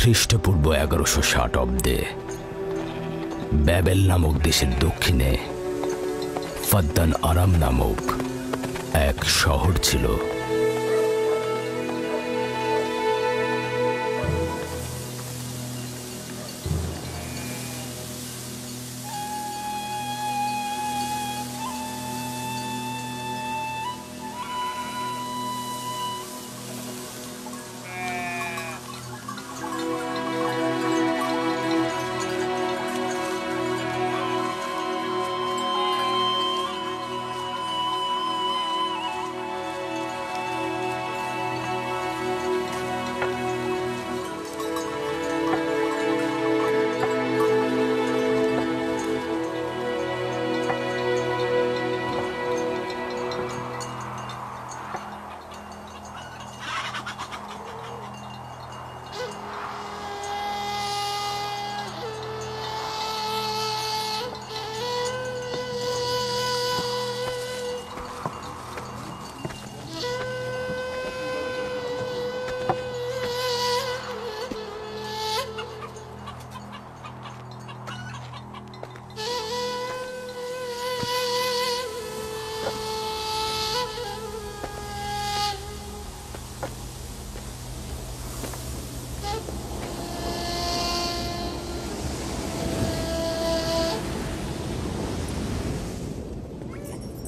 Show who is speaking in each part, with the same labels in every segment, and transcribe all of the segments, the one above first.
Speaker 1: খ্রিস্টপূর্ব 1160 অব্দে ব্যাবেল নামক দেশের দক্ষিণে ফাদ্দান আরাম নামক এক শহর ছিল।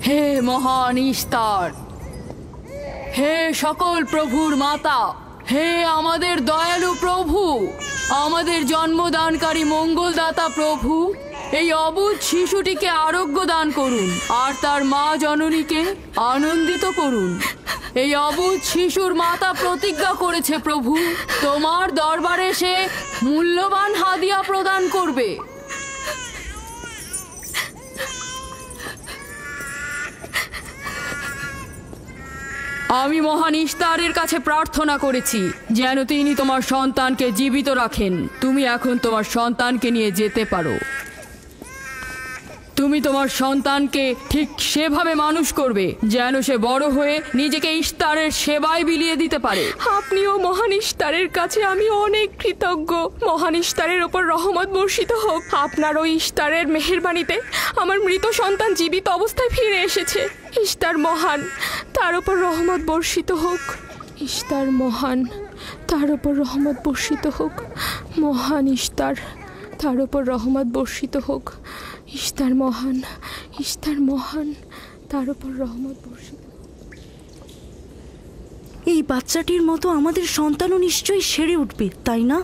Speaker 2: হে মহান ইস্তার, হে সকল প্রভুর মাতা, হে আমাদের দয়ালু প্রভু, আমাদের জন্মদানকারী মঙ্গলদাতা প্রভু, এই অবুঝ শিশুটিকে আরোগ্য দান করুন আর তার মা জননীকে আনন্দিত করুন। এই অবুঝ শিশুর মাতা প্রতিজ্ঞা করেছে প্রভু, তোমার দরবারে সে মূল্যবান হাদিয়া প্রদান করবে। আমি মহান ইস্তারের কাছে প্রার্থনা করেছি যেন তিনি তোমার সন্তানকে জীবিত রাখেন। তুমি এখন তোমার সন্তানকে নিয়ে যেতে পারো। তুমি তোমার সন্তানকে ঠিক সেভাবে মানুষ করবে যেন সে বড় হয়ে নিজেকে ইস্তারের সেবায় বিলিয়ে দিতে পারে।
Speaker 3: আপনিও মহান ইস্তারের কাছে আমি অনেক কৃতজ্ঞ। মহান ইস্তারের ওপর রহমত বর্ষিত হোক। আপনার ওই ইস্তারের মেহেরবানিতে আমার মৃত সন্তান জীবিত অবস্থায় ফিরে এসেছে। ইস্তার মহান, তার ওপর রহমত বর্ষিত হোক। ইস্তার মহান, তার ওপর রহমত বর্ষিত হোক। মহান ইস্তার, তার ওপর রহমত বর্ষিত হোক। ইস্তার মহান, ইস্তার মহান, তার ওপর রহমত বর্ষিত।
Speaker 4: এই বাচ্চাটির মতো আমাদের সন্তানও নিশ্চয়ই সেরে উঠবে, তাই না?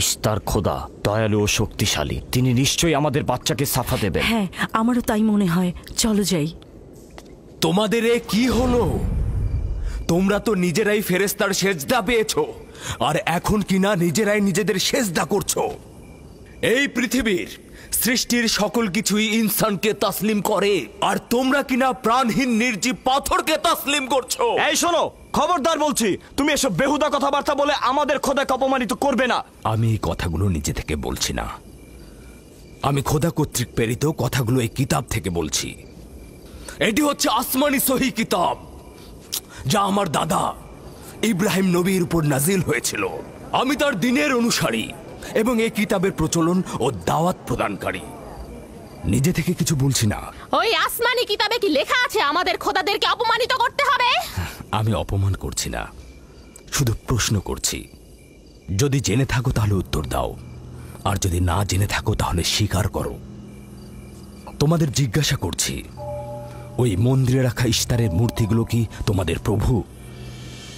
Speaker 5: ইস্তার খোদা দয়ালু ও শক্তিশালী, তিনি নিশ্চয়ই আমাদের বাচ্চাকে সাফা দেবেন।
Speaker 4: হ্যাঁ, আমারও তাই মনে হয়। চলো যাই।
Speaker 1: তোমাদের এ কি হলো? তোমরা তো নিজেরাই ফেরেশতার সেজদা পেয়েছো, আর এখন কিনা নিজেরাই নিজেদের সেজদা করছো। এই পৃথিবীর সৃষ্টির সকল কিছুই ইনসানকে তাসলিম করে, আর তোমরা কিনা প্রাণহীন নির্জীব পাথরকে তাসলিম করছো।
Speaker 5: এই শোনো, খবরদার বলছি, তুমি এসব বেহুদা কথাবার্তা বলে আমাদের খোদাকে অপমানিত করবে না।
Speaker 1: আমি এই কথাগুলো নিজে থেকে বলছি না, আমি খোদা কর্তৃক প্রেরিত কথাগুলো এই কিতাব থেকে বলছি। এটি হচ্ছে আসমানি সহি কিতাব, যা আমার দাদা ইব্রাহিম নবীর উপর নাজিল হয়েছিল। আমি তার দিনের অনুসারী এবং এই কিতাবের প্রচলন ও দাওয়াত প্রদানকারী। নিজে থেকে কিছু বলছি না।
Speaker 3: ওই আসমানি কিতাবে কি লেখা আছে আমাদের খোদাদেরকে অপমানিত করতে হবে?
Speaker 1: আমি অপমান করছি না, শুধু প্রশ্ন করছি। যদি জেনে থাকো তাহলে উত্তর দাও, আর যদি না জেনে থাকো তাহলে স্বীকার করো। তোমাদের জিজ্ঞাসা করছি, ওই মন্দিরে রাখা ইস্তারের মূর্তিগুলো কি তোমাদের প্রভু,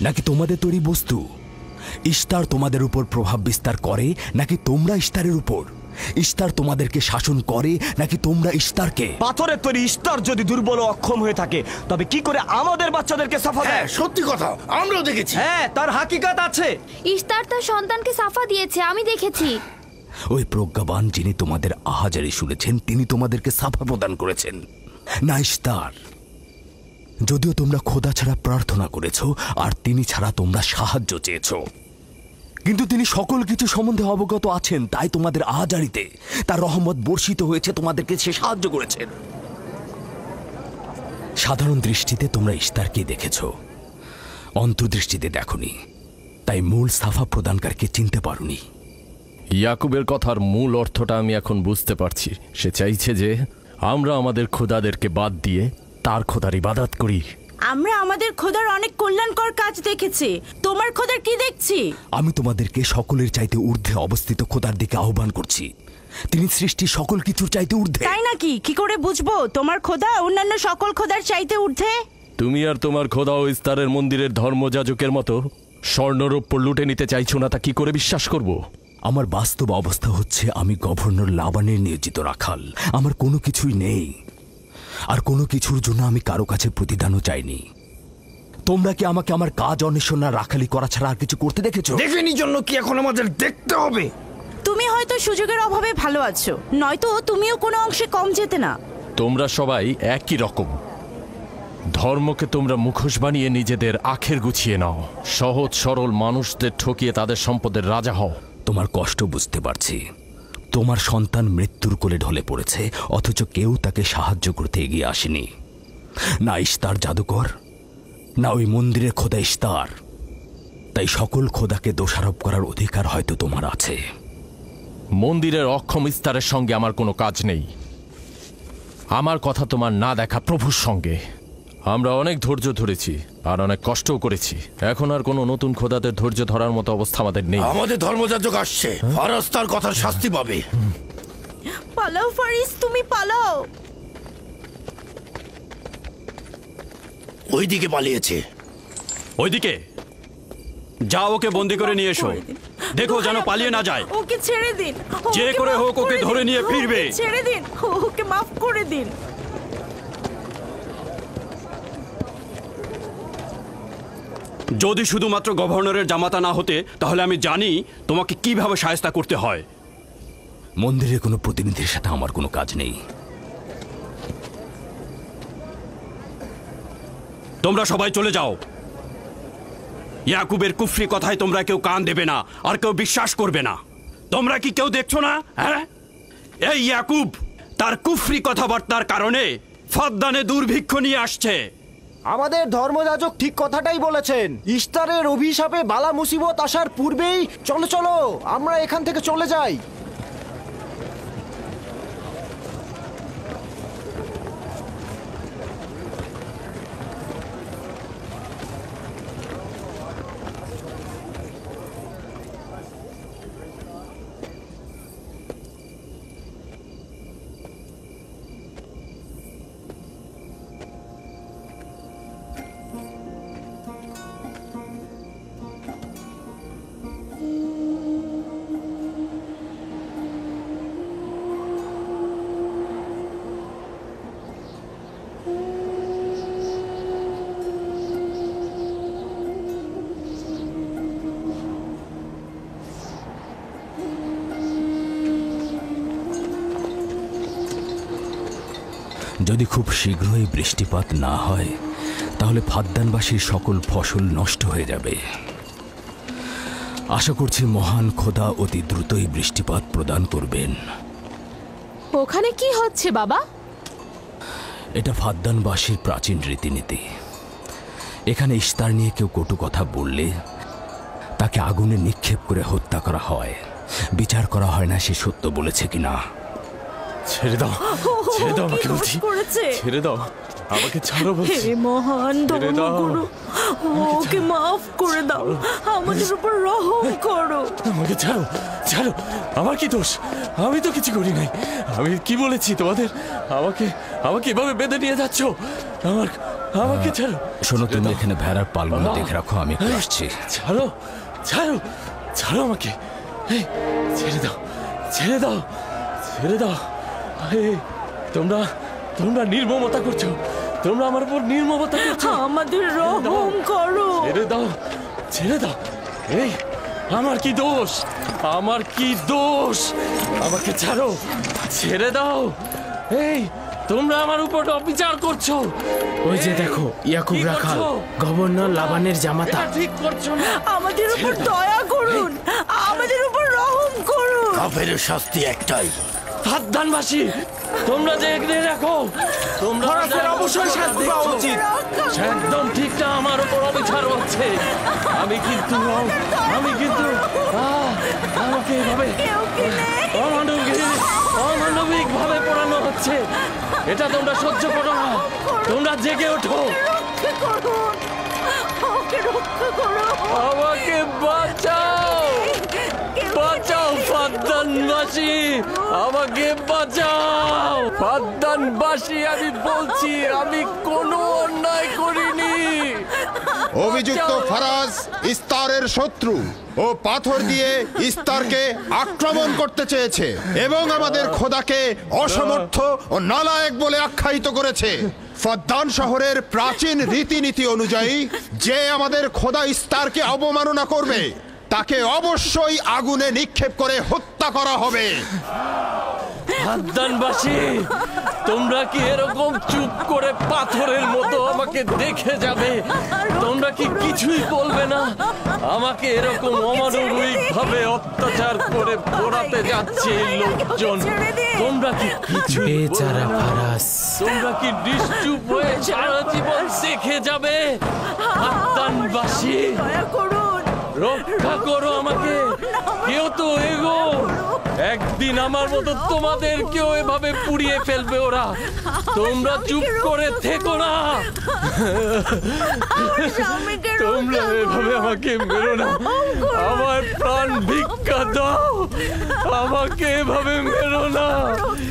Speaker 1: নাকি তোমাদের তৈরি বস্তু? ইস্তার তোমাদের উপর প্রভাব বিস্তার করে নাকি তোমরা ইস্তারের উপর? ইস্তার তোমাদেরকে শাসন করে নাকি তোমরা ইস্তারকে?
Speaker 5: পাথরের তৈরি ইস্তার যদি দুর্বল ও অক্ষম হয়ে থাকে, তবে কি করে আমাদের বাচ্চাদেরকে সাফা দেয়?
Speaker 6: সত্যি কথা, আমরাও দেখেছি।
Speaker 5: হ্যাঁ, তার হাকিকাত আছে।
Speaker 7: ইস্তার তার সন্তানকে সাফা দিয়েছে, আমি দেখেছি।
Speaker 1: ওই প্রজ্ঞাবান যিনি তোমাদের আহাজারি শুনেছেন, তিনি তোমাদেরকে সাফা প্রদান করেছেন, না ইস্তার। যদিও তোমরা খোদা ছাড়া প্রার্থনা করেছো আর তিনি ছাড়া তোমরা সাহায্য চেয়েছো, কিন্তু তিনি সকল কিছু সম্বন্ধে অবগত আছেন, তাই তোমাদের আহাজারিতে তার রহমত বর্ষিত হয়েছে, তোমাদেরকে সে সাহায্য করেছেন। সাধারণ দৃষ্টিতে তোমরা ইস্তারকে দেখেছো, অন্তর্দৃষ্টিতে দেখোনি, তাই মূল সাফা প্রদানকারীকে চিনতে পারোনি।
Speaker 8: ইয়াকুবের কথার মূল অর্থটা আমি এখন বুঝতে পারছি। সে চাইছে যে আমরা আমাদের খোদাদেরকে বাদ দিয়ে তার খোদার ইবাদত করি।
Speaker 4: আমরা আমাদের খোদার অনেক কল্যাণকর কাজ দেখেছি, তোমার খোদার কি দেখছি?
Speaker 1: আমি তোমাদেরকে সকলের চাইতে ঊর্ধ্বে অবস্থিত খোদার দিকে আহ্বান করছি। তিনি সৃষ্টি সকল কিছুর চাইতে ঊর্ধ্বে।
Speaker 4: তাই নাকি? কি করে বুঝবো তোমার খোদা অন্যান্য সকল খোদার চাইতে ঊর্ধ্বে?
Speaker 8: তুমি আর তোমার খোদা ও ইস্তারের মন্দিরের ধর্মযাজকের মতো স্বর্ণরৌপ্য লুটে নিতে চাইছো না, তা কি করে বিশ্বাস করব?
Speaker 1: আমার বাস্তব অবস্থা হচ্ছে আমি গভর্নর লাবানের নিয়োজিত রাখাল। আমার কোনো কিছুই নেই, আর কোনো কিছুর জন্য আমি কারো কাছে প্রতিদানও চাইনি। তোমরা কি আমাকে আমার কাজ অন্বেষণ না রাখালি করা ছাড়া আর কিছু করতে দেখেছো?
Speaker 6: দেখেনি জন্য কি এখন আমাদের দেখতে হবে?
Speaker 4: তুমি হয়তো সুযোগের অভাবে ভালো আছো, নয়তো তুমিও কোনো অংশে কম যেতে না।
Speaker 8: তোমরা সবাই একই রকম। ধর্মকে তোমরা মুখোশ বানিয়ে নিজেদের আখের গুছিয়ে নাও, সহজ সরল মানুষদের ঠকিয়ে তাদের সম্পদের রাজা হও।
Speaker 1: তোমার কষ্ট বুঝতে পারছি। তোমার সন্তান মৃত্যুর কোলে ঢলে পড়েছে, অথচ কেউ তাকে সাহায্য করতে এগিয়ে আসেনি। না ইস্তার জাদুকর, না ওই মন্দিরের খোদা ইস্তার। তাই সকল খোদাকে দোষারোপ করার অধিকার হয়তো তোমার আছে।
Speaker 8: মন্দিরের অক্ষম ইস্তারের সঙ্গে আমার কোনো কাজ নেই। আমার কথা তোমার না দেখা প্রভুর সঙ্গে। আমরা অনেক ধৈর্য ধরেছি আর অনেক কষ্টও করেছি। এখন আর কোনো নতুন খোদাদের ধৈর্য ধরার মতো অবস্থা আমাদের নেই।
Speaker 6: আমাদের ধর্মযাজক আসছে, ফারাজ তার কথার শাস্তি পাবে।
Speaker 4: পালাও ফারিস, তুমি পালাও।
Speaker 6: ওইদিকে পালিয়েছে।
Speaker 5: ওইদিকে যাও, ওকে বন্দি করে নিয়ে এসো। দেখো যেন পালিয়ে না যায়।
Speaker 4: ওকে ছেড়ে দিন,
Speaker 5: যে
Speaker 4: ওকে
Speaker 5: করে
Speaker 4: মাফ
Speaker 5: হোক ওকে
Speaker 4: দিন,
Speaker 5: ধরে নিয়ে ফিরবে।
Speaker 4: ওকে ছেড়ে দিন, ওকে মাফ করে দিন।
Speaker 5: যদি শুধুমাত্র গভর্নরের জামাতা না হতে, তাহলে আমি জানি তোমাকে কিভাবে শায়েস্তা করতে হয়।
Speaker 1: মন্দিরের কোনো প্রতিনিধির সাথে আমার কোনো কাজ নেই।
Speaker 5: তোমরা সবাই চলে যাও। ইয়াকুবের কুফরি কথায় তোমরা কেউ কান দেবে না, আর কেউ বিশ্বাস করবে না। তোমরা কি কেউ দেখছো না? হ্যাঁ, এই ইয়াকুব তার কুফরি কথাবার্তার কারণে ফাদ্দানে দুর্ভিক্ষ নিয়ে আসছে।
Speaker 9: আমাদের ধর্মযাজক ঠিক কথাটাই বলেছেন। ইস্তারের অভিশাপে বালা মুসিবত আসার পূর্বেই চলো চলো আমরা এখান থেকে চলে যাই।
Speaker 1: যদি খুব শীঘ্রই বৃষ্টিপাত না হয়, তাহলে ফাদ্দানবাসীর সকল ফসল নষ্ট হয়ে যাবে। আশা করছি মহান খোদা অতি দ্রুতই বৃষ্টিপাত প্রদান করবেন।
Speaker 3: ওখানে কি হচ্ছে বাবা?
Speaker 1: এটা ফাদ্দানবাসীর প্রাচীন রীতিনীতি। এখানে ইস্তার নিয়ে কেউ কটু কথা বললে তাকে আগুনে নিক্ষেপ করে হত্যা করা হয়। বিচার করা হয় না সে সত্য বলেছে কিনা।
Speaker 8: ছেড়ে দাও, ছেড়ে দাও আমাকে বলছি, ছেড়ে দাও আমাকে, ছাড়ো বলছি।
Speaker 4: হে মহান ধর্মগুরু, ওকে মাফ করে দাও, আমাদের উপর রহম করো।
Speaker 8: আমাকে ছাড়ো, ছাড়ো। আমার কি দোষ? আমি তো কিছু করি নাই। আমি কি বলেছি তোমাদের? আমাকে আমাকে এভাবে বেঁধে নিয়ে যাচ্ছ? আমাকে ছাড়ো।
Speaker 1: শোনো, তুমি এখানে ভেড়ার পালগুলো দেখে রাখো, আমি একটু আসছি।
Speaker 8: ছাড়ো, ছাড়ো, ছাড়ো আমাকে। এই, ছেড়ে দাও, ছেড়ে দাও, ছেড়ে দাও। তোমরা তোমরা নির্মমতা করছো, তোমরা আমার উপর নির্মমতা করছো।
Speaker 4: আমাদের রহম করো।
Speaker 8: ছেড়ে দাও, ছেড়ে দাও। এই, আমার কি দোষ? আমার কি দোষ? আমাকে ছাড়ো, ছেড়ে দাও। এই, তোমরা আমার উপর অবিচার করছো।
Speaker 10: ওই যে দেখো, ইয়াকুব রাখাল, গভর্নর লাবানের জামাতা।
Speaker 8: ঠিক করছো না।
Speaker 4: আমাদের উপর দয়া করুন, আমাদের উপর রহম করুন।
Speaker 6: কাফের শাস্তি একটাই।
Speaker 8: ফাদ্দানবাসী, তোমরা যে এগিয়ে রাখো, তোমরা
Speaker 9: অবশ্যই শাস্তি পাওয়া উচিত।
Speaker 8: একদম ঠিক না, আমার উপর অবিচার হচ্ছে। আমি কিন্তু আমাকে এভাবে অমানবিক ভাবে পোড়ানো হচ্ছে, এটা তোমরা সহ্য করো না। তোমরা জেগে ওঠো, আমাকে বাঁচাও, বাঁচাও ফাদ্দানবাসী, আমাকে বাঁচাও ফাদ্দানবাসী। আমি বলছি আমি কোনো অন্যায় করিনি।
Speaker 11: অভিযুক্ত ফারাজ ইস্তারের শত্রু ও পাথর দিয়ে ইস্তারকে আক্রমণ করতে চেয়েছে এবং আমাদের খোদাকে অসমর্থ ও নালায়েক বলে আখ্যায়িত করেছে। ফাদ্দান শহরের প্রাচীন রীতিনীতি অনুযায়ী যে আমাদের খোদা ইস্তারকে অবমাননা করবে তাকে অবশ্যই আগুনে নিক্ষেপ করে হত্যা করা হবে।
Speaker 8: ফাদ্দানবাসী, তোমরা কি এরকম চুপ করে পাথরের মতো আমাকে দেখে যাবে? তোমরা কি কিছুই বলবে না? আমাকে এরকম অমানবিক ভাবে অত্যাচার করে পোড়াতে যাচ্ছে এই লোকজন। তোমরা কি কিছুই
Speaker 10: বেচারা ফারাজ,
Speaker 8: তোমরা কি নিশ্চুপ হয়ে সারা জীবন দেখে যাবে? ফাদ্দানবাসী, রক্ষা করো আমাকে, কেউ তো এগো। একদিন আমার মতো তোমাদের কেউ এভাবে পুড়িয়ে ফেলবে ওরা। তোমরা চুপ করে থেকো না, তোমরা এভাবে আমাকে মেরো না, আমার প্রাণ ভিক্ষা দাও, আমাকে এভাবে মেরো না।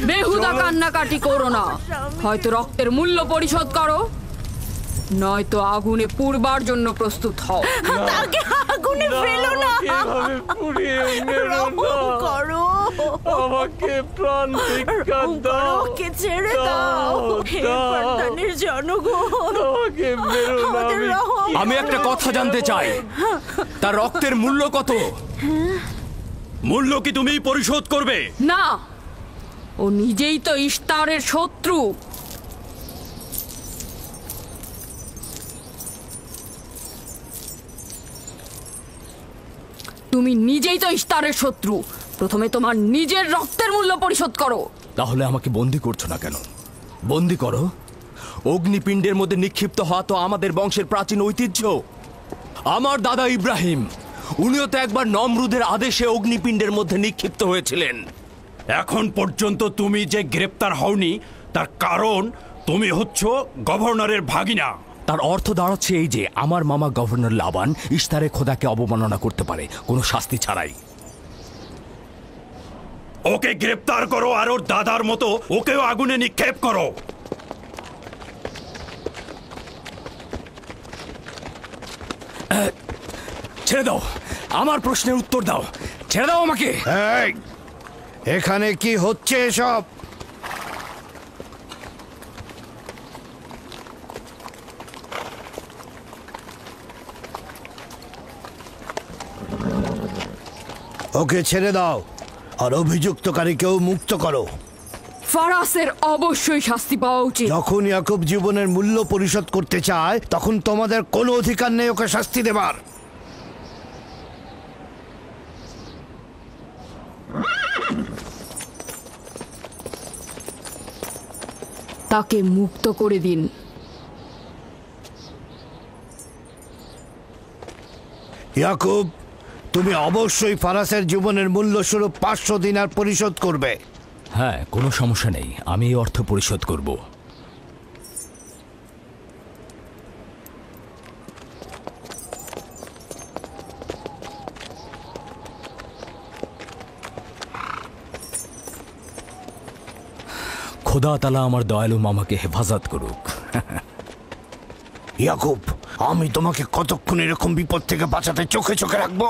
Speaker 2: বেহুদা কান্নাকাটি করো না, হয়তো রক্তের মূল্য পরিশোধ করো, নয়তো আগুনে পুড়বার জন্য প্রস্তুত হও।
Speaker 4: তাকে আগুনে ফেলো না,
Speaker 8: এভাবে পুড়িয়ে মেরো না,
Speaker 4: করো,
Speaker 8: আমাকে প্রাণ ভিক্ষা দাও,
Speaker 4: ওকে ছেড়ে দাও। হে ফাদ্দানের জনগণ,
Speaker 8: আমাকে মেরো না।
Speaker 1: আমি একটা কথা জানতে চাই, তার রক্তের মূল্য কত?
Speaker 5: মূল্য কি তুমি পরিশোধ করবে?
Speaker 2: না, ও নিজেই তো ইস্তারের শত্রু। তুমি নিজেই তো ইস্তারের শত্রু, প্রথমে তোমার নিজের রক্তের মূল্য পরিশোধ করো।
Speaker 1: তাহলে আমাকে বন্দি করছো না কেন? বন্দি করো। অগ্নিপিণ্ডের মধ্যে নিক্ষিপ্ত হওয়া তো আমাদের বংশের প্রাচীন ঐতিহ্য। আমার দাদা ইব্রাহিম, উনিও তো একবার নমরুদের আদেশে অগ্নিপিণ্ডের মধ্যে নিক্ষিপ্ত হয়েছিলেন।
Speaker 5: এখন পর্যন্ত তুমি যে গ্রেপ্তার হওনি তার কারণ তুমি হচ্ছ গভর্নরের ভাগিনা।
Speaker 1: তার অর্থ দাঁড়াচ্ছে এই যে আমার মামা গভর্নর লাবান ইস্তারে খোদাকে অবমাননা করতে পারে কোনো শাস্তি ছাড়াই।
Speaker 5: ওকে গ্রেপ্তার করো আর ওর দাদার মতো ওকেও আগুনে নিক্ষেপ করো।
Speaker 1: ছেড়ে দাও, আমার প্রশ্নের উত্তর দাও, ছেড়ে দাও আমাকে।
Speaker 6: এখানে কি হচ্ছে এসব? ওকে ছেড়ে দাও আর অভিযুক্তকারীকেও মুক্ত করো।
Speaker 2: ফারাসের অবশ্যই শাস্তি পাওয়া উচিত।
Speaker 6: যখন ইয়াকুব জীবনের মূল্য পরিশোধ করতে চায় তখন তোমাদের কোনো অধিকার নেই ওকে শাস্তি দেবার।
Speaker 2: তাকে মুক্ত করে দিন।
Speaker 6: ইয়াকুব, তুমি অবশ্যই ফারাসের জীবনের মূল্য স্বরূপ 500 দিনার পরিশোধ করবে।
Speaker 1: হ্যাঁ, কোনো সমস্যা নেই, আমি এই অর্থ পরিশোধ করব। খোদা তাআলা আমার দয়ালু মামাকে হেফাজত করুক।
Speaker 6: ইয়াকুব, আমি তোমাকে কতক্ষণ এরকম বিপদ থেকে বাঁচাতে চোখে চোখে রাখবো?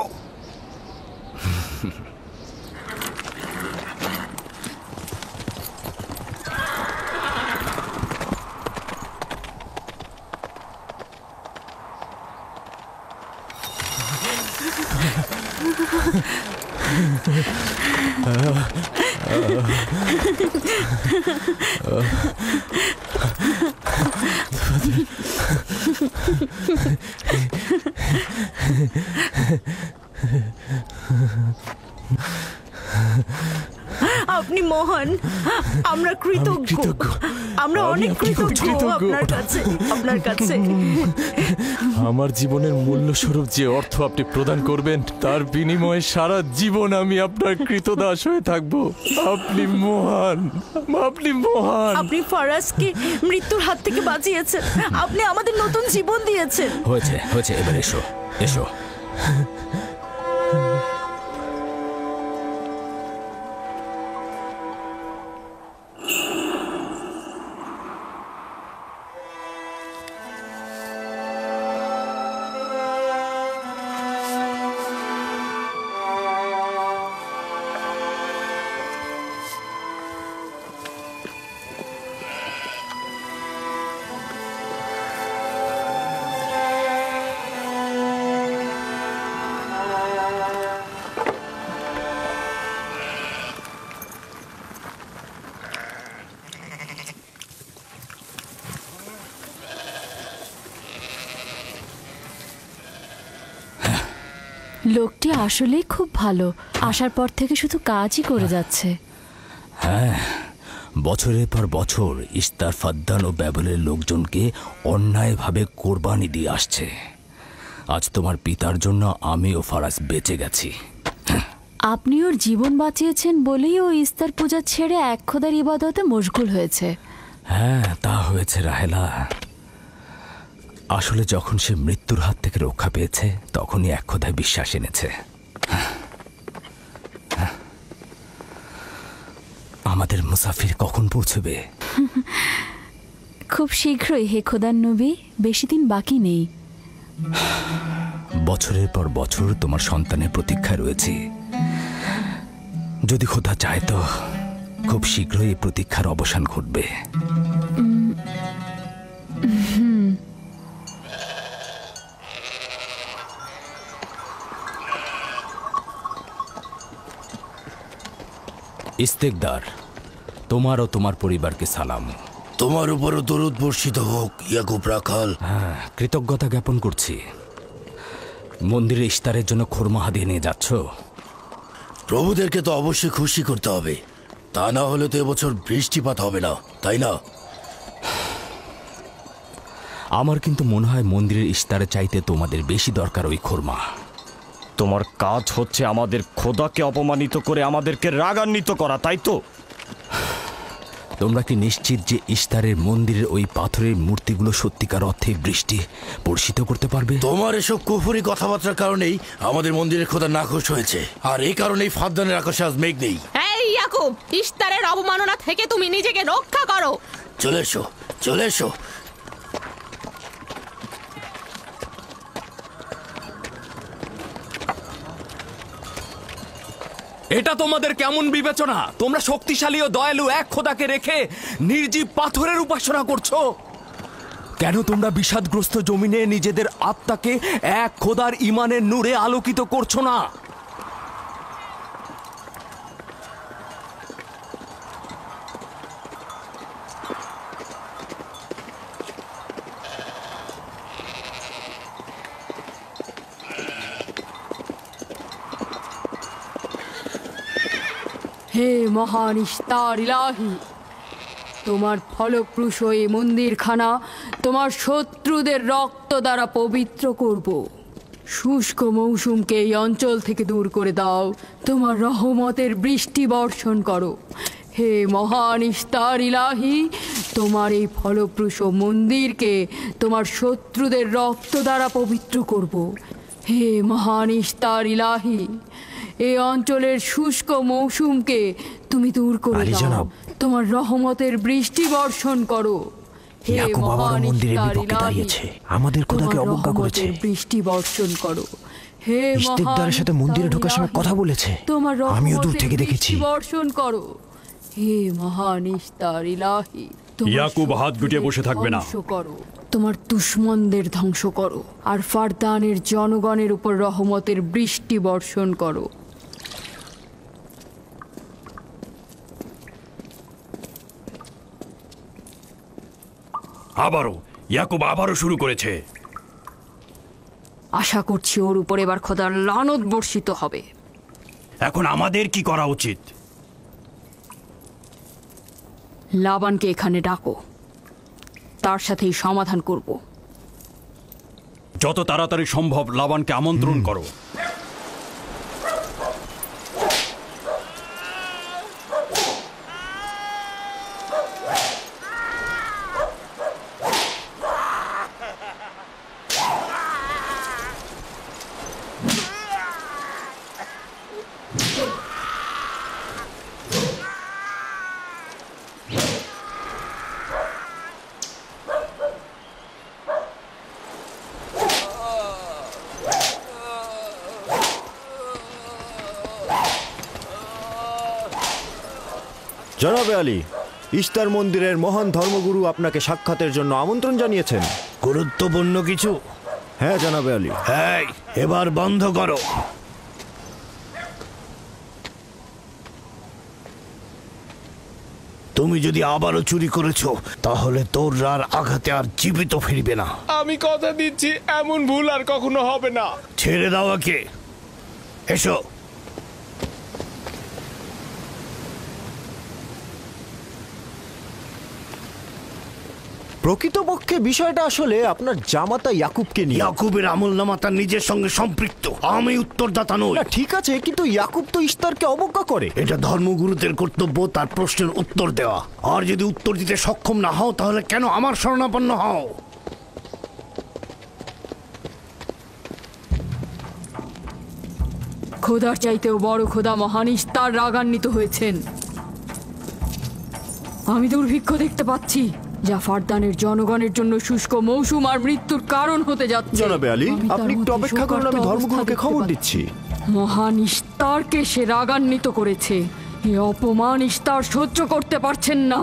Speaker 4: আপনি মহান, আমরা কৃতজ্ঞ, আমরা অনেক কৃতজ্ঞ আপনার কাছে।
Speaker 8: আমার জীবনের মূল্য স্বরূপ যে অর্থ আপনি প্রদান করবেন তার বিনিময়ে সারা জীবন আমি আপনার কৃতদাস হয়ে থাকবো। আপনি মহান, আপনি মহান।
Speaker 4: আপনি ফারাজকে মৃত্যুর হাত থেকে বাঁচিয়েছেন, আপনি আমাদের নতুন জীবন দিয়েছেন।
Speaker 1: হয়েছে হয়েছে, এবার এসো এসো।
Speaker 2: লোকটি আসলেই খুব ভালো, আসার পর থেকে শুধু কাজই করে যাচ্ছে।
Speaker 1: হ্যাঁ, বছরের পর বছর ইস্তার, ফাদ্দান ও ব্যাবলের লোকজনকে অন্যায়ভাবে কোরবানি দিয়ে আসছে। আজ তোমার পিতার জন্য আমি ও ফারাজ বেঁচে গেছি।
Speaker 2: আপনি ওর জীবন বাঁচিয়েছেন বলেই ও ইস্তার পূজা ছেড়ে এক খোদার ইবাদতে মশগুল হয়েছে।
Speaker 1: হ্যাঁ, তা হয়েছে রাহেলা। আসলে যখন সে মৃত্যুর হাত থেকে রক্ষা পেয়েছে তখনই এক খোদায় বিশ্বাস এনেছে। আমাদের মুসাফির কখন পৌঁছবে?
Speaker 2: খুব শীঘ্রই হে খোদার নবী, বেশি দিন বাকি নেই।
Speaker 1: বছরের পর বছর তোমার সন্তানের প্রতীক্ষায় রয়েছি। যদি খোদা চায় তো খুব শীঘ্রই এই প্রতীক্ষার অবসান ঘটবে। ইস্তেকদার, তোমার ও তোমার পরিবারকে সালাম।
Speaker 6: তোমার উপরও দরুদ বর্ষিত হোক ইয়াকুব রাখাল।
Speaker 1: হ্যাঁ, কৃতজ্ঞতা জ্ঞাপন করছি। মন্দিরে ইস্তারের জন্য খোরমা হাদিয়ে নিয়ে যাচ্ছ?
Speaker 6: প্রভুদেরকে তো অবশ্যই খুশি করতে হবে, তা না হলে তো এবছর বৃষ্টিপাত হবে না, তাই না?
Speaker 1: আমার কিন্তু মনে হয় মন্দিরের ইস্তারে চাইতে তোমাদের বেশি দরকার ওই খোরমা।
Speaker 5: তোমার কাজ হচ্ছে আমাদের খোদাকে অপমানিত করে আমাদেরকে রাগান্বিত করা, তাই তো?
Speaker 1: তোমরা কি নিশ্চিত যে ইস্তারের মন্দিরের ওই পাথরের মূর্তিগুলো সত্যিকার অর্থে বৃষ্টি বর্ষিত করতে পারবে?
Speaker 6: তোমার এসব কুফুরি কথাবার্তার কারণেই আমাদের মন্দিরের খোদা নাখোশ হয়েছে, আর এই কারণেই ফাদ্দানের আকাশে আজ মেঘ নেই।
Speaker 3: এই ইয়াকুব, ইস্তারের অবমাননা থেকে তুমি নিজেকে রক্ষা করো।
Speaker 6: চলে এসো, চলে এসো।
Speaker 1: এটা তোমাদের কেমন বিবেচনা? তোমরা শক্তিশালী ও দয়ালু এক খোদাকে রেখে নির্জীব পাথরের উপাসনা করছো। কেন তোমরা বিষাদগ্রস্ত জমিনে নিজেদের আত্মাকে এক খোদার ঈমানের নূরে আলোকিত করছো না?
Speaker 2: হে মহান ইস্তার ইলাহি, তোমার ফলপ্রসূ এই মন্দিরখানা তোমার শত্রুদের রক্ত দ্বারা পবিত্র করব। শুষ্ক মৌসুমকে এই অঞ্চল থেকে দূর করে দাও, তোমার রহমতের বৃষ্টি বর্ষণ করো। হে মহান ইস্তার ইলাহি, তোমার এই ফলপ্রসূ মন্দিরকে তোমার শত্রুদের রক্ত দ্বারা পবিত্র করব। হে মহান ইস্তার ইলাহি, এই অঞ্চলের শুষ্ক মৌসুমকে তুমি দূর করে দাও, তোমার রহমতের বৃষ্টি বর্ষণ করো। হে মহান ইস্তার ইলাহি,
Speaker 9: আমাদের খোদাকে অবজ্ঞা করেছে,
Speaker 2: বৃষ্টি বর্ষণ করো। হে
Speaker 9: ইস্তেকদারের সাথে মন্দিরে ঢোকার সময় কথা বলেছে,
Speaker 2: তোমার
Speaker 9: আমিও দূর থেকে দেখেছি।
Speaker 2: বর্ষণ করো। হে মহান ইস্তার ইলাহি,
Speaker 5: ইয়াকুব হাত গুটিয়ে বসে থাকবে না।
Speaker 2: করো, তোমার দুশমনদের ধ্বংস করো, আর ফারদানের জনগণের উপর রহমতের বৃষ্টি বর্ষণ করো।
Speaker 5: আবারও শুরু করেছে।
Speaker 2: আশা করছি ওর উপর এবার খোদার লানত বর্ষিত হবে।
Speaker 5: এখন আমাদের কি করা উচিত?
Speaker 2: লাবানকে এখানে ডাকো, তার সাথেই সমাধান করব।
Speaker 5: যত তাড়াতাড়ি সম্ভব লাবানকে আমন্ত্রণ করো।
Speaker 9: জনাবে আলী, ইস্তার মন্দিরের মহান ধর্মগুরু আপনাকে সাক্ষাতের জন্য আমন্ত্রণ জানিয়েছেন।
Speaker 6: গুরুত্বপূর্ণ কিছু?
Speaker 9: হ্যাঁ জনাবে আলী।
Speaker 6: এই, এবার বন্ধ করো। তুমি যদি আবারও চুরি করেছো তাহলে তোর আর আঘাতে আর জীবিত ফিরবে না।
Speaker 10: আমি কথা দিচ্ছি এমন ভুল আর কখনো হবে না।
Speaker 6: ছেড়ে দাও একে। এসো।
Speaker 9: প্রকৃতপক্ষে বিষয়টা আসলে আপনার জামাতা ইয়াকুবকে নিয়ে।
Speaker 6: ইয়াকুবের আমলনামা তার নিজের সঙ্গে সম্পৃক্ত। আমি উত্তরদাতা নই।
Speaker 9: না ঠিক আছে, কিন্তু ইয়াকুব তো ইস্তারকে অবজ্ঞা করে।
Speaker 6: এটা ধর্মগুরুদের কর্তব্য তার প্রশ্নের উত্তর দেওয়া। আর যদি উত্তর দিতে সক্ষম না হও তাহলে কেন আমার শরণাপন্ন হও?
Speaker 2: খোদার চাইতেও বড় খোদা মহান ইস্তার রাগান্বিত হয়েছেন। আমি দুর্ভিক্ষ দেখতে পাচ্ছি, যা ফারদানের জনগণের জন্য শুষ্ক মৌসুম আর মৃত্যুর কারণ হতে যাচ্ছে।
Speaker 9: জনাবে আলী, আপনি একটু অপেক্ষা করুন, আমি ধর্মগুরুকে খবর দিচ্ছি।
Speaker 2: মহান ইস্তারকে সে রাগান্বিত করেছে। এই অপমান ইস্তার সহ্য করতে পারছেন না।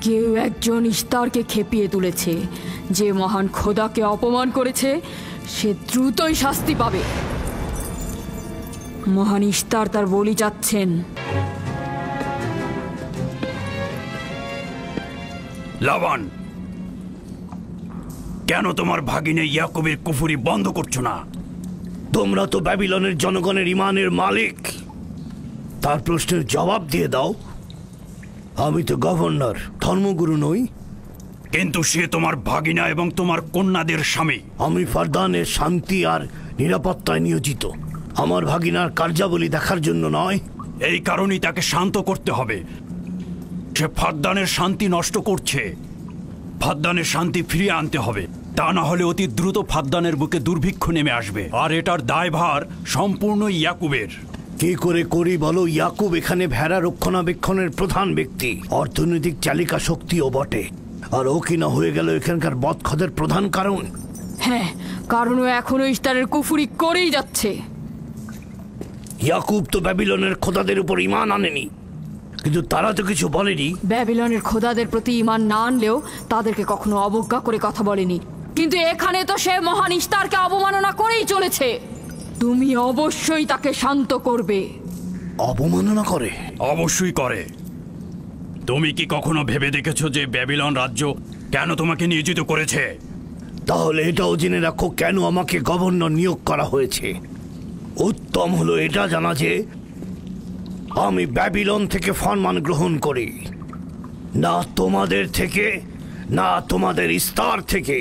Speaker 2: কেউ একজন ইস্তারকে খেপিয়ে তুলেছে। যে মহান খোদাকে অপমান করেছে সে দ্রুতই শাস্তি পাবে। মহান ইস্তার তার বলি চাচ্ছেন।
Speaker 5: লাবান, কেন তোমার ভাগিনে ইয়াকুবের কুফরি বন্ধ করছো না?
Speaker 6: তোমরা তো ব্যাবিলনের জনগণের ইমানের মালিক। তার প্রশ্নের জবাব দিয়ে দাও। আমি তো গভর্নর, ধর্মগুরু নই।
Speaker 5: কিন্তু সে তোমার ভাগিনা এবং তোমার কন্যাদের স্বামী।
Speaker 6: আমি ফারদানের শান্তি আর নিরাপত্তায় নিয়োজিত। আমার ভাগিনার কার্যাবলী দেখার জন্য নয়।
Speaker 5: এই কারণেই তাকে শান্ত করতে হবে। সে ফারদানের শান্তি নষ্ট করছে। ফারদানের শান্তি ফিরিয়ে আনতে হবে। তা না হলে অতি দ্রুত ফারদানের বুকে দুর্ভিক্ষ নেমে আসবে, আর এটার দায়ভার সম্পূর্ণ ইয়াকুবের।
Speaker 6: কি করে করি বলো? ইয়াকুব এখানে ভেড়া রক্ষণাবেক্ষণের প্রধান ব্যক্তি, অর্থনৈতিক চালিকা শক্তিও বটে। আর ও কিনা হয়ে গেল এখানকার বদখদের প্রধান কারণ।
Speaker 2: হ্যাঁ, কারণ ও এখনো ইস্তারের কুফরি করেই যাচ্ছে।
Speaker 6: ইয়াকুব তো ব্যাবিলনের খোদাদের উপর ঈমান আনেনি, কিন্তু তারা তো কিছু বলেনি।
Speaker 2: ব্যাবিলনের খোদাদের প্রতি ঈমান না আনলেও তাদেরকে কখনো অবজ্ঞা করে কথা বলেনি। কিন্তু এখানে তো সে মহান ইস্তারকে অবমাননা করেই চলেছে। তুমি অবশ্যই তাকে শান্ত করবে।
Speaker 6: অবমাননা করে?
Speaker 5: অবশ্যই করে। তুমি কি কখনো ভেবে দেখেছো যে ব্যাবিলন রাজ্য কেন তোমাকে নিয়োজিত করেছে?
Speaker 6: তাহলে এটাও জেনে রাখো কেন আমাকে গভর্নর নিয়োগ করা হয়েছে। উত্তম হলো এটা জানা যে আমি ব্যাবিলন থেকে ফরমান গ্রহণ করি, না তোমাদের থেকে, না তোমাদের ইস্তার থেকে।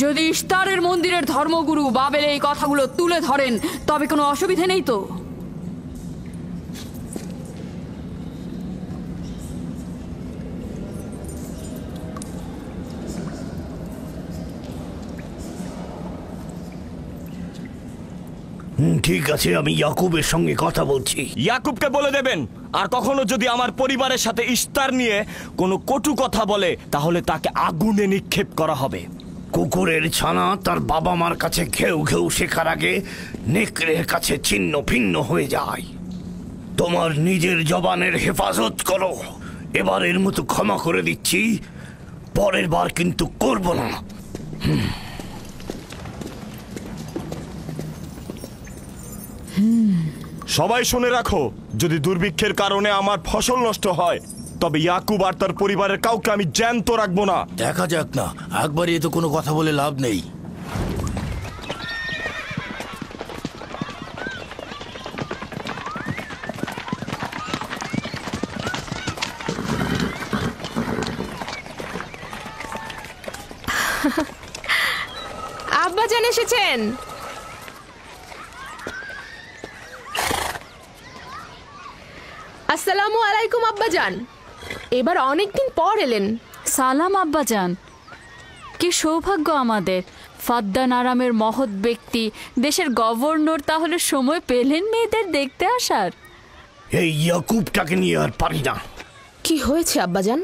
Speaker 2: যদি ইস্তারের মন্দিরের ধর্মগুরু বাবেল এই কথাগুলো তুলে ধরেন তবে কোনো অসুবিধা নেই তো?
Speaker 6: ঠিক আছে, আমি ইয়াকুবের সঙ্গে কথা বলছি।
Speaker 12: ইয়াকুবকে বলে দেবেন, আর কখনো যদি আমার পরিবারের সাথে ইস্তার নিয়ে কোনো কটু কথা বলে তাহলে তাকে আগুনে নিক্ষেপ করা হবে।
Speaker 6: কুকুরের ছানা তার বাবা মার কাছে ঘেউ ঘেউ শেখার আগে নেকড়ের কাছে ছিন্ন ভিন্ন হয়ে যায়। তোমার নিজের জবানের হেফাজত করো। এবারের মতো ক্ষমা করে দিচ্ছি, পরের বার কিন্তু করব না।
Speaker 12: সবাই শুনে রাখো, যদি দুর্ভিক্ষের কারণে আমার ফসল নষ্ট হয় তবে ইয়াকুব আর তার পরিবারের কাউকে আমি জ্যান্ত রাখবো না।
Speaker 13: দেখা যাক না, একবারই তো কোনো কথা বলে লাভ নেই।
Speaker 3: আব্বাজান এসেছেন। আসসালামু আলাইকুম আব্বাজান, এবার অনেকদিন পর এলেন।
Speaker 2: সালাম আব্বাজান। কি সৌভাগ্য আমাদের, ফাদ্দান আরামের মহৎ ব্যক্তি, দেশের গভর্নর তাহলে সময় পেলেন মেয়েদের দেখতে আসার।
Speaker 6: এই ইয়াকুবটাকে নিয়ে আর পারি না।
Speaker 3: কি হয়েছে আব্বাজান?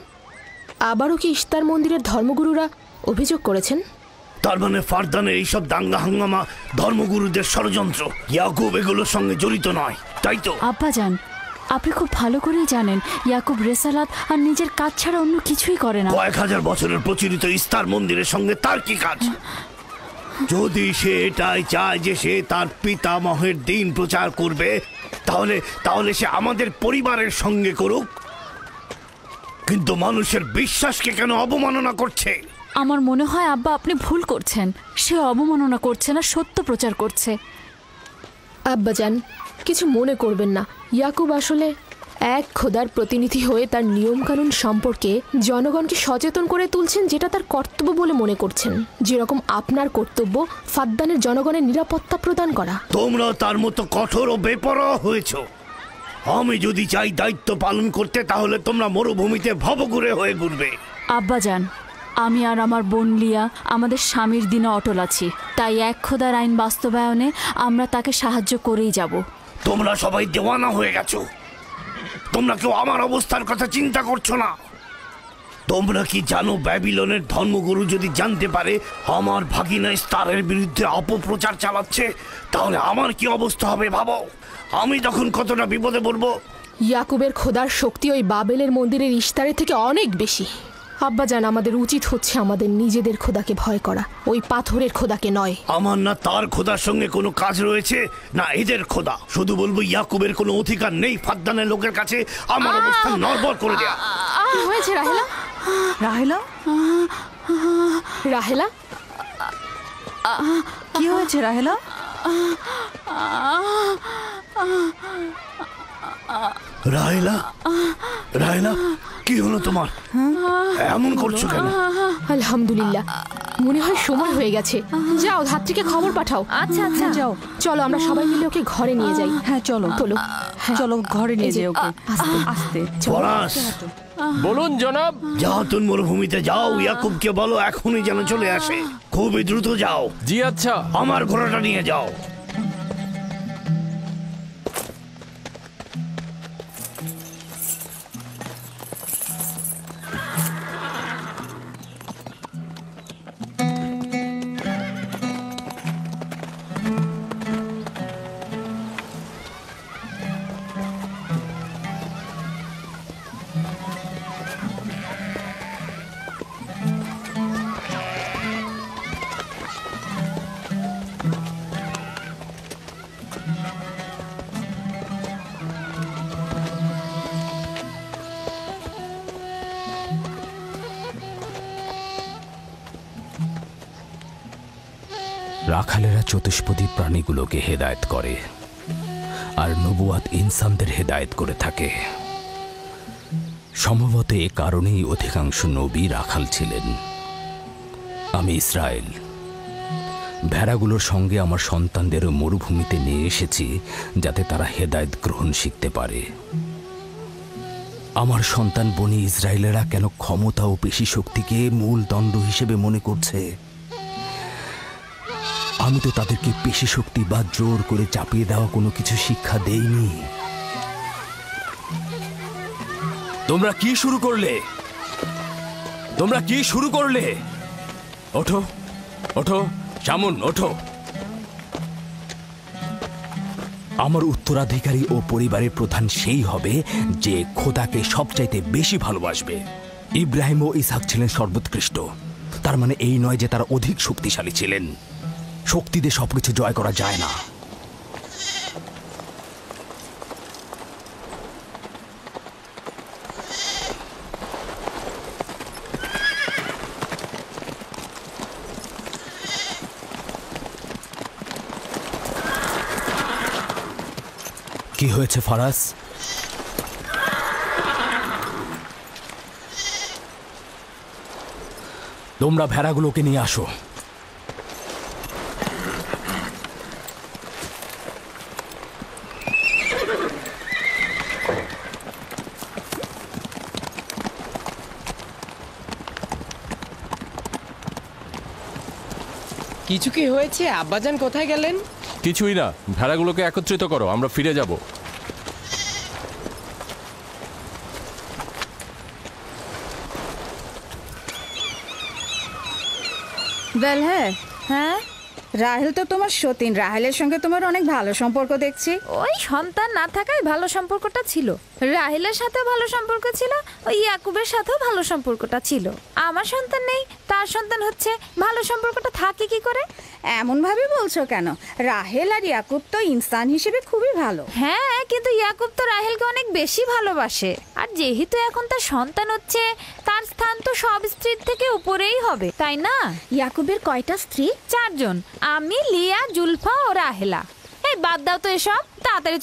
Speaker 3: আবারও কি ইস্তার মন্দিরের ধর্মগুরুরা অভিযোগ করেছেন?
Speaker 6: তার মানে ফারদানের এইসব দাঙ্গা হাঙ্গামা ধর্মগুরুদের ষড়যন্ত্র। ইয়াকুব এগুলোর সঙ্গে জড়িত নয়, তাই তো?
Speaker 2: আব্বাজান, আপনি খুব ভালো করেই জানেন ইয়াকুব রেসালাত আর নিজের কাজ ছাড়া অন্য কিছুই করে না।
Speaker 6: কয়েক হাজার বছরের প্রচলিত ইস্তার মন্দিরের সঙ্গে তার কি কাজ? যদি সে এটাই চায় যে সে তার পিতামহের দিন প্রচার করবে, তাহলে সে আমাদের পরিবারের সঙ্গে করুক। কিন্তু মানুষের বিশ্বাসকে কেন অবমাননা করছে?
Speaker 2: আমার মনে হয় আব্বা আপনি ভুল করছেন। সে অবমাননা করছে না, সত্য প্রচার করছে।
Speaker 3: আব্বাজান, কিছু মনে করবেন না। ইয়াকুব আসলে এক খোদার প্রতিনিধি হয়ে তার নিয়মকানুন সম্পর্কে জনগণকে সচেতন করে তুলছেন, যেটা তার কর্তব্য বলে মনে করছেন। যেরকম আপনার কর্তব্য ফাদ্দানের জনগণের নিরাপত্তা প্রদান করা।
Speaker 6: তোমরা তার মতো কঠোর ও বেপরোয়া হয়েছ। আমি যদি চাই দায়িত্ব পালন করতে, তাহলে তোমরা মরুভূমিতে ভবঘুরে হয়ে ঘুরবে।
Speaker 2: আব্বাজান, আমি আর আমার বোন লিয়া আমাদের স্বামীর দিনে অটল আছি, তাই এক খোদার আইন বাস্তবায়নে আমরা তাকে সাহায্য করেই যাব।
Speaker 6: তোমরা সবাই দেওয়ানা হয়ে গেছো। তোমরা কেউ আমার অবস্থার কথা চিন্তা করছো না। তোমরা কি জানো, ব্যাবিলনের ধর্মগুরু যদি জানতে পারে আমার ভাগিনা ইস্তারের বিরুদ্ধে অপপ্রচার চালাচ্ছে, তাহলে আমার কি অবস্থা হবে ভাবো। আমি তখন কতটা বিপদে পড়বো।
Speaker 3: ইয়াকুবের খোদার শক্তি ওই বাবেলের মন্দিরের ইস্তারের থেকে অনেক বেশি। আব্বাজান, আমাদের উচিত হচ্ছে আমাদের নিজেদের খোদাকে ভয় করা, ওই পাথরের খোদাকে নয়।
Speaker 6: আমার না তার খোদার সঙ্গে কোনো কাজ রয়েছে, না এদের খোদা। শুধু বলবো ইয়াকুবের কোনো অধিকার নেই ফাদ্দানের লোকের কাছে আমার অবস্থান নড়বড় করে দেয়া।
Speaker 3: কি হয়েছে রাহেলা?
Speaker 4: রাহেলা,
Speaker 3: রাহেলা,
Speaker 4: কি হয়েছে রাহেলা?
Speaker 6: রাহেলা, রাহেলা, কি হলো তোমার? এমন করছো কেন?
Speaker 3: আলহামদুলিল্লাহ, মনে হয় সময় হয়ে গেছে। যাও, ধাত্রীকে খবর পাঠাও।
Speaker 4: আচ্ছা আচ্ছা, যাও।
Speaker 3: চলো আমরা সবাই মিলে ওকে ঘরে নিয়ে যাই।
Speaker 4: হ্যাঁ চলো,
Speaker 3: চলো,
Speaker 4: চলো ঘরে নিয়ে যাই ওকে।
Speaker 3: আস্তে
Speaker 4: আস্তে।
Speaker 6: পলাশ,
Speaker 8: বলুন জনাব।
Speaker 6: যাও, তুমি মরুভূমিতে যাও, ইয়াকুবকে বলো এখনই যেন চলে আসে। খুবই দ্রুত যাও।
Speaker 8: জি আচ্ছা।
Speaker 6: আমার ঘোড়াটা নিয়ে যাও।
Speaker 1: রাখালেরা চতুষ্পদী প্রাণীগুলোকে হেদায়েত করে, আর নবুয়াত ইনসানদের হেদায়েত করে থাকে। সম্ভবত এ কারণেই অধিকাংশ নবী রাখাল ছিলেন। আমি ইসরায়েল ভেড়াগুলোর সঙ্গে আমার সন্তানদেরও মরুভূমিতে নিয়ে এসেছি, যাতে তারা হেদায়েত গ্রহণ শিখতে পারে। আমার সন্তান বনি ইসরায়েলেরা কেন ক্ষমতা ও পেশি শক্তিকে মূল দণ্ড হিসেবে মনে করছে? আমি তো তাদেরকে পেশি শক্তি বা জোর করে চাপিয়ে দেওয়া কোনো কিছু শিক্ষা দেইনি। তোমরা কি শুরু করলে? তোমরা কি শুরু করলে? ওঠো, ওঠো, শামুন, ওঠো। আমার উত্তরাধিকারী ও পরিবারের প্রধান সেই হবে যে খোদাকে সবচাইতে বেশি ভালোবাসবে। ইব্রাহিম ও ইসহাক ছিলেন সর্বোৎকৃষ্ট। তার মানে এই নয় যে তারা অধিক শক্তিশালী ছিলেন। শক্তি দিয়ে সবকিছু জয় করা যায় না। কি হয়েছে ফারাজ? তোমরা ভেড়াগুলোকে নিয়ে আসো।
Speaker 10: কিছু কি হয়েছে? আব্বাজান কোথায় গেলেন?
Speaker 8: কিছুই না, ভেড়াগুলোকে একত্রিত করো, আমরা ফিরে যাব।
Speaker 14: বেল, হ্যাঁ, রাহেল তো তোমার সতীন। রাহেলের সঙ্গে তোমার অনেক ভালো সম্পর্ক দেখছি।
Speaker 7: ওই সন্তান না থাকায় ভালো সম্পর্কটা ছিল। রাহেলের সাথে ভালো সম্পর্ক ছিল, ওই ইয়াকুবের সাথেও ভালো সম্পর্কটা ছিল। আমার সন্তান নেই, তার সন্তান হচ্ছে, ভালো সম্পর্কটা থাকে কি করে?
Speaker 14: এমন ভাবে বলছো কেন? রাহেল আর ইয়াকুব তো ইনসান হিসেবে খুবই ভালো।
Speaker 7: হ্যাঁ, কিন্তু ইয়াকুব তো রাহেলকে অনেক বেশি ভালোবাসে। আর যেহেতু এখন তার সন্তান হচ্ছে, তার স্থান তো সব স্ত্রীর থেকে উপরেই হবে, তাই না?
Speaker 14: ইয়াকুবের কয়টা স্ত্রী?
Speaker 7: 4 জন, আমি, লিয়া, জুলফা ও রাহেলা। এই বাদ দাও তো এসব, তাড়াতাড়ি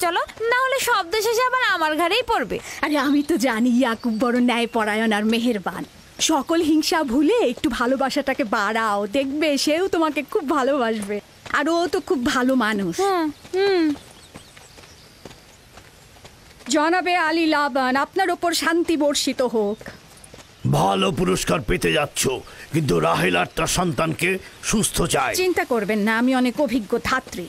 Speaker 7: চলো, না হলে শব্দ শেষে আবার আমার ঘাড়েই পড়বে।
Speaker 14: আরে আমি তো জানি ইয়াকুব বড় ন্যায়পরায়ণ আর মেহেরবান। সকল হিংসা ভুলে একটু ভালোবাসাটাকে বাড়াও, দেখবে সেও তোমাকে খুব ভালোবাসবে। আর ও তো খুব ভালো মানুষ। জনাবে আলী লাবান, আপনার ওপর শান্তি বর্ষিত হোক।
Speaker 6: ভালো পুরস্কার পেতে যাচ্ছ, কিন্তু রাহেল আর তার সন্তানকে সুস্থ চাই।
Speaker 14: চিন্তা করবেন না, আমি অনেক অভিজ্ঞ ধাত্রী।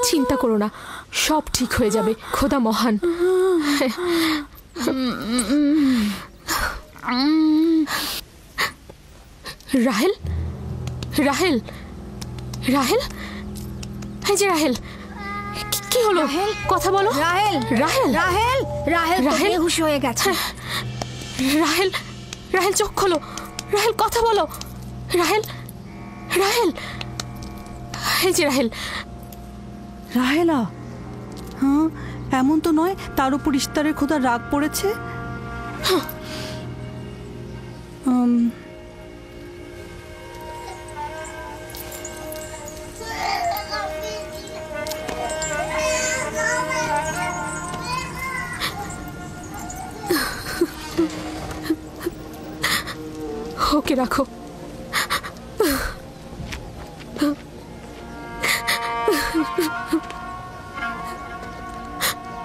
Speaker 3: চিন্তা করো না, সব ঠিক হয়ে যাবে, খোদা মহান। রাহেল, রাহেল, রাহেল, এই যে রাহেল, কি হলো? কথা বলো।
Speaker 14: রাহেল,
Speaker 3: রাহেল,
Speaker 14: রাহেল, রাহেল
Speaker 3: রাহেল
Speaker 14: বেহুশ হয়ে গেছে।
Speaker 3: রাহেল, রাহেল চোখ খোলো, রাহেল কথা বলো, রাহেল, রাহেল, এই যে রাহেল।
Speaker 4: রাহেলা, হ্যাঁ, এমন তো নয় তার উপর ইস্তারের খোদা রাগ পড়েছে।
Speaker 3: ওকে রাখো।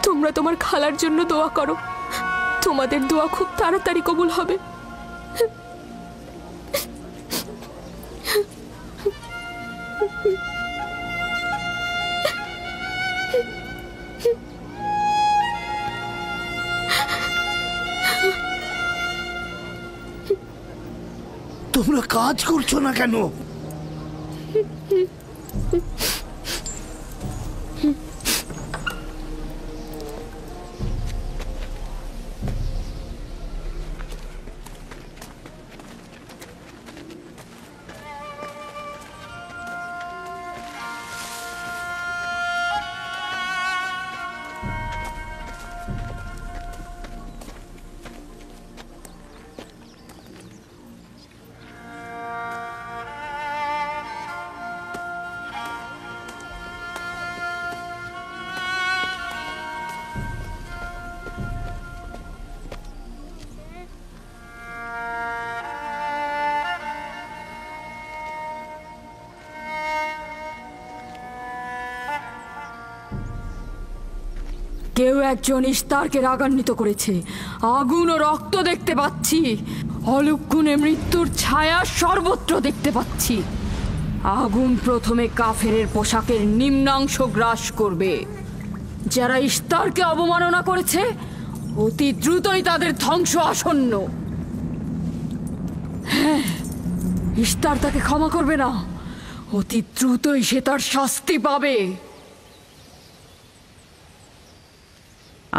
Speaker 3: তোমরা তোমার খালার জন্য দোয়া করো, তোমাদের দোয়া খুব তাড়াতাড়ি কবুল হবে।
Speaker 6: তোমরা কাজ করছো না কেন?
Speaker 2: কেউ একজন ইস্তারকে রাগান্বিত করেছে। আগুন ও রক্ত দেখতে পাচ্ছি, অলক্ষণে মৃত্যুর ছায়া সর্বত্র দেখতে পাচ্ছি। আগুন প্রথমে কাফেরের পোশাকের নিম্নাংশ গ্রাস করবে। যারা ইস্তারকে অবমাননা করেছে, অতি দ্রুতই তাদের ধ্বংস আসন্ন। হ্যাঁ, ইস্তার তাকে ক্ষমা করবে না, অতি দ্রুতই সে তার শাস্তি পাবে।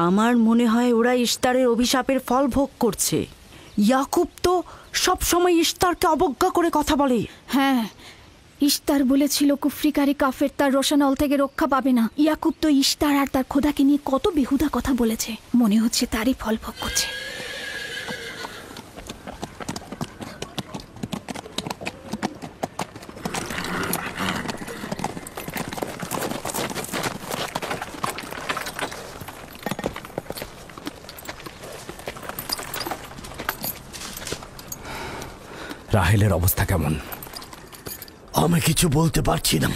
Speaker 4: আমার মনে হয় ওরা ইস্তারের অভিশাপের ফল ভোগ করছে। ইয়াকুব তো সব সময় ইস্তারকে অবজ্ঞা করে কথা বলে।
Speaker 14: হ্যাঁ, ইশতার বলেছিল কুফরিকারী কাফের তার রোশানল থেকে রক্ষা পাবে না। ইয়াকুব তো ইশতার আর তার খোদাকে নিয়ে কত বেহুদা কথা বলেছে, মনে হচ্ছে তারই ফল ভোগ করছে।
Speaker 1: রাহেলের অবস্থা কেমন?
Speaker 6: আমি কিছু বলতে পারছি না।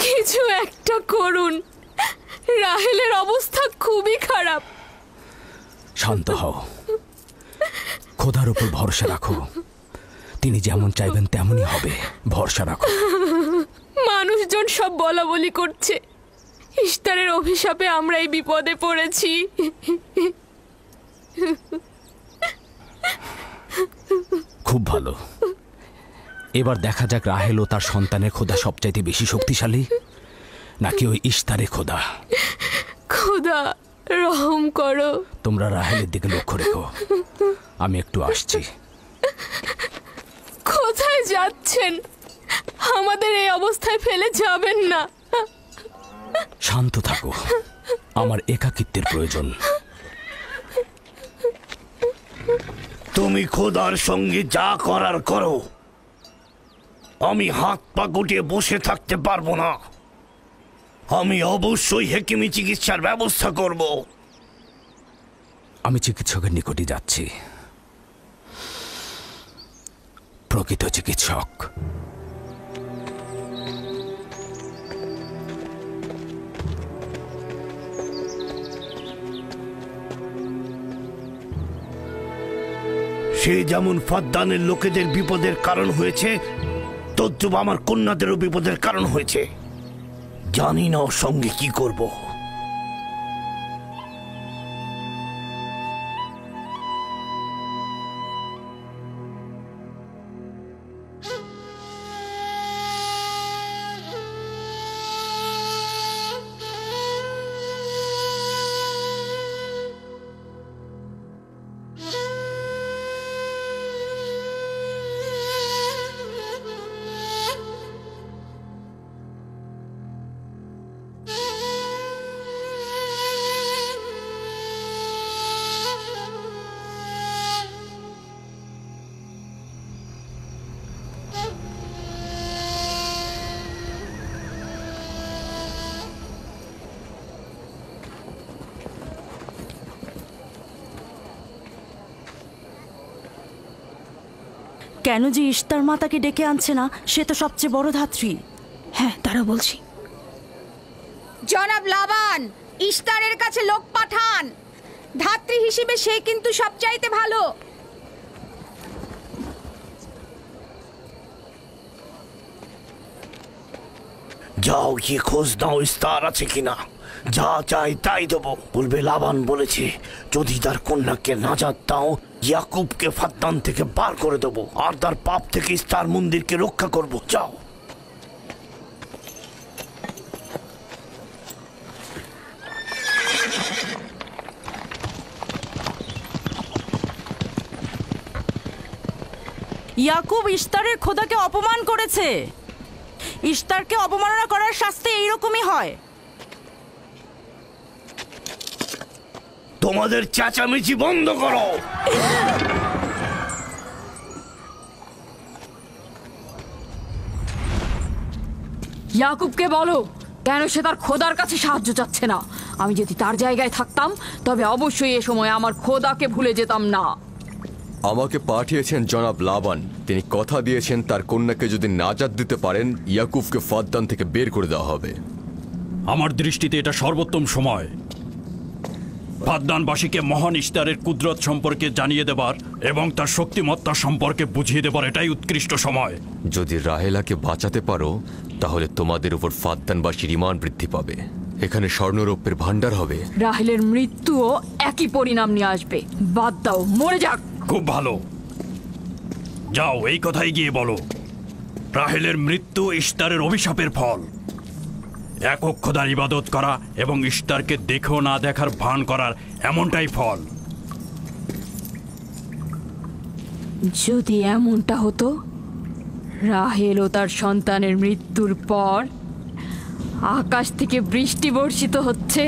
Speaker 3: কিছু একটা করুন, রাহেলের অবস্থা খুবই খারাপ।
Speaker 1: শান্ত হও, খোদার উপর ভরসা রাখো, তিনি যেমন চাইবেন তেমনই হবে, ভরসা রাখো।
Speaker 3: মানুষজন সব বলা বলি করছে, ইশতারের অভিশাপে আমরা এই বিপদে পড়েছি।
Speaker 1: খুব ভালো, এবার দেখা যাক রাহেল ও তার সন্তানের খোদা সবচাইতে বেশি শক্তিশালী নাকি ওই ইশতারে খোদা।
Speaker 3: খোদা রহম করো।
Speaker 1: তোমরা রাহেলের দিকে লক্ষ্য রেখো, আমি একটু আসছি।
Speaker 3: কোথায় যাচ্ছেন? আমাদের এই অবস্থায় ফেলে যাবেন না।
Speaker 1: শান্ত থাকো, আমার একাকিত্বের প্রয়োজন।
Speaker 6: তুমি খোদার সঙ্গে যা করার করো, আমি হাত পা গুটিয়ে বসে থাকতে পারবো না। আমি অবশ্যই হেকিমি চিকিৎসার ব্যবস্থা করব।
Speaker 1: আমি চিকিৎসকের নিকটে যাচ্ছি, প্রকৃত চিকিৎসক।
Speaker 6: সে যেমন ফাদ্দানের লোকেদের বিপদের কারণ হয়েছে, তদ্রুপ আমার কন্যাদেরও বিপদের কারণ হয়েছে। জানি না ওর সঙ্গে কি করব।
Speaker 4: কেন যে ইশতার মাতাকে ডেকে আনছে না, সে তো সবচেয়ে বড় ধাত্রী।
Speaker 14: হ্যাঁ, তারা বলছি।
Speaker 7: জনাব লাবান, ইশতারের কাছে লোক পাঠান। ধাত্রী হিসেবে সে কিন্তু সবচাইতে ভালো।
Speaker 6: যাও গিয়ে খোঁজ নাও ইস্তার আছে কিনা। যা চাই তাই দেবো। বলবে লাবান বলেছে যদি তার কন্যাকে নাজাত দাও, ইয়াকুবকে ফাদ্দান থেকে বার করে দেবো আর তার পাপ থেকে ইস্তার মন্দিরকে রক্ষা করব। যাও।
Speaker 4: ইয়াকুব ইশতারের খোদাকে অপমান করেছে। ইশতারকে অবমাননা করার শাস্তি এইরকমই হয়।
Speaker 6: তোমাদের চেঁচামেচি বন্ধ করো।
Speaker 2: ইয়াকুবকে বলো কেন সে তার খোদার কাছে সাহায্য চাচ্ছে না। আমি যদি তার জায়গায় থাকতাম তবে অবশ্যই এ সময় আমার খোদাকে ভুলে যেতাম না।
Speaker 15: আমাকে পাঠিয়েছেন জনাব লাবান। তিনি কথা দিয়েছেন তার কন্যাকে যদি নাজাত দিতে পারেন, ইয়াকুবকে ফাদ্দান থেকে বের করে দেওয়া হবে।
Speaker 5: আমার দৃষ্টিতে এটা সর্বোত্তম সময় ফাদ্দানবাসীকে মহান ইশতারের কুদরত সম্পর্কে জানিয়ে দেবার এবং তার শক্তিমত্তা সম্পর্কে বুঝিয়ে দেবার এটাই উৎকৃষ্ট সময়।
Speaker 15: যদি রাহেলাকে বাঁচাতে পারো তাহলে তোমাদের উপর ফাদ্দানবাসীর ঈমান বৃদ্ধি পাবে। এখানে স্বর্ণরৌপ্যের ভান্ডার হবে।
Speaker 2: রাহেলের মৃত্যুও একই পরিণাম নিয়ে আসবে। বাদ দাও, মরে যাক।
Speaker 5: খুব ভালো, যাও এই কথাই গিয়ে বলো রাহেলের মৃত্যু ইশতারের অভিশাপের ফল। একক খোদার ইবাদত করা এবং ইশতারকে দেখেও না দেখার ভান করার এমনটাই ফল।
Speaker 2: যদি এমনটা হতো, রাহেল ও তার সন্তানের মৃত্যুর পর আকাশ থেকে বৃষ্টি বর্ষিত হচ্ছে,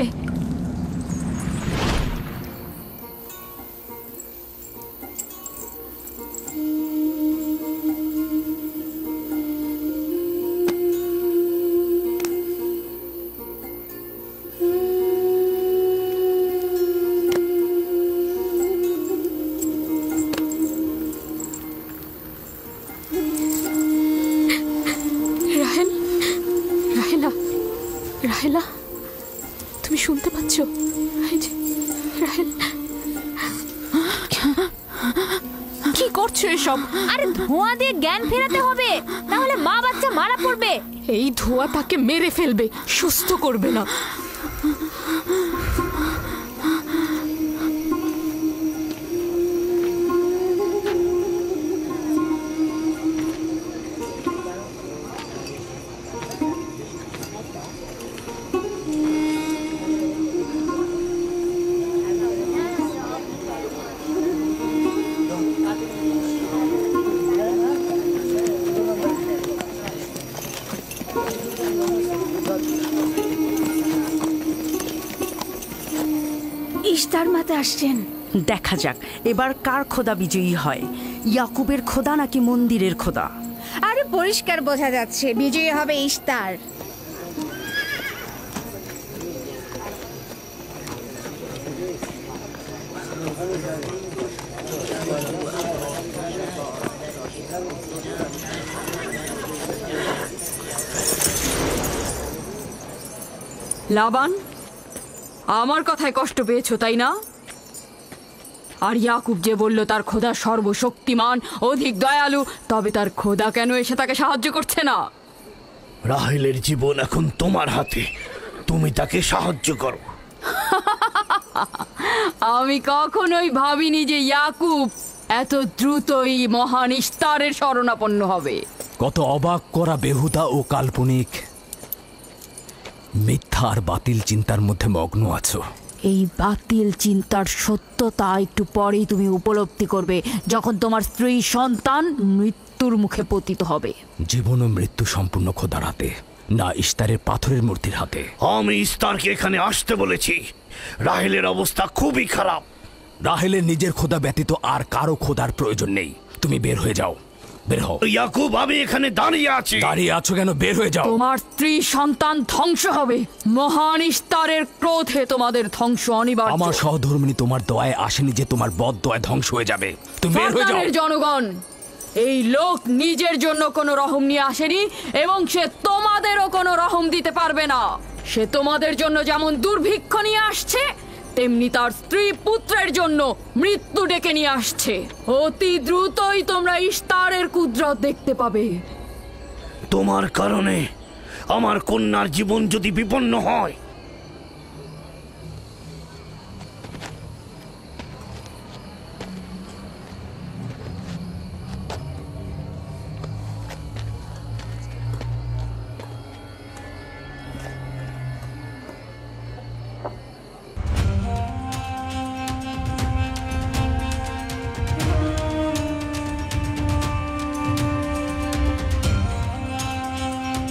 Speaker 3: রাহেলা, তুমি শুনতে পাচ্ছ? রাহেল, কি করছো এসব?
Speaker 7: আরে ধোঁয়া দিয়ে জ্ঞান ফেরাতে হবে, তাহলে মা বাচ্চা মারা পড়বে।
Speaker 3: এই ধোঁয়া তাকে মেরে ফেলবে, সুস্থ করবে না।
Speaker 14: ইশতার মাতে আসছেন।
Speaker 4: দেখা যাক এবার কার খোদা বিজয়ী হয়, ইয়াকুবের খোদা নাকি মন্দিরের খোদা?
Speaker 14: আরে পরিষ্কার বোঝা যাচ্ছে বিজয়ী হবে ইশতার।
Speaker 2: লাবান, আমার কথায় কষ্ট পেয়েছো তাই না? আর ইয়াকুব যে বলল তার খোদা সর্বশক্তিমান, অধিক দয়ালু, তবে তার খোদা কেন এসে তাকে সাহায্য করছে না?
Speaker 6: রাহেলের জীবন এখন তোমার হাতে, তুমি তাকে সাহায্য করো।
Speaker 2: আমি কখনোই ভাবিনি যে ইয়াকুব এত দ্রুতই মহান ইশতারের শরণাপন্ন হবে।
Speaker 1: কত অবাক করা বেহুদা ও কাল্পনিক মিথ্যা আর বাতিল চিন্তার মধ্যে মগ্ন আছো।
Speaker 2: এই বাতিল চিন্তার সত্যতা একটু পরেই তুমি উপলব্ধি করবে, যখন তোমার স্ত্রী সন্তান মৃত্যুর মুখে পতিত হবে।
Speaker 1: জীবন ও মৃত্যু সম্পূর্ণ খোদার হাতে, না ইশতারের পাথরের মূর্তির হাতে।
Speaker 6: আমি ইশতারকে এখানে আসতে বলেছি। রাহেলের অবস্থা খুবই খারাপ।
Speaker 1: রাহেলের নিজের খোদা ব্যতীত আর কারো খোদার প্রয়োজন নেই। তুমি বের হয়ে যাও, বের হও।
Speaker 6: ইয়াকুব, আমি এখানে দাঁড়িয়ে আছি।
Speaker 1: দাঁড়িয়ে আছো কেন? বের হয়ে যাও।
Speaker 2: তোমার স্ত্রী সন্তান ধ্বংস হবে, মহান ইশতারের ক্রোধে তোমাদের ধ্বংস অনিবার্য।
Speaker 1: আমার সহধর্মিনী তোমার দয়ায় আসেনি যে তোমার বদ দয়ায় ধ্বংস হয়ে যাবে। তুমি বের হয়ে যাও।
Speaker 2: জনগণ, এই লোক নিজের জন্য কোনো রহম নিয়ে আসেনি এবং সে তোমাদেরও কোনো রহম দিতে পারবে না। সে তোমাদের জন্য যেমন দুর্ভিক্ষ নিয়ে আসছে, তেমনি তার স্ত্রী পুত্রের জন্য মৃত্যু ডেকে নিয়ে আসছে। অতি দ্রুতই তোমরা ইশতারের কুদরত দেখতে পাবে।
Speaker 6: তোমার কারণে আমার কন্যার জীবন যদি বিপন্ন হয়,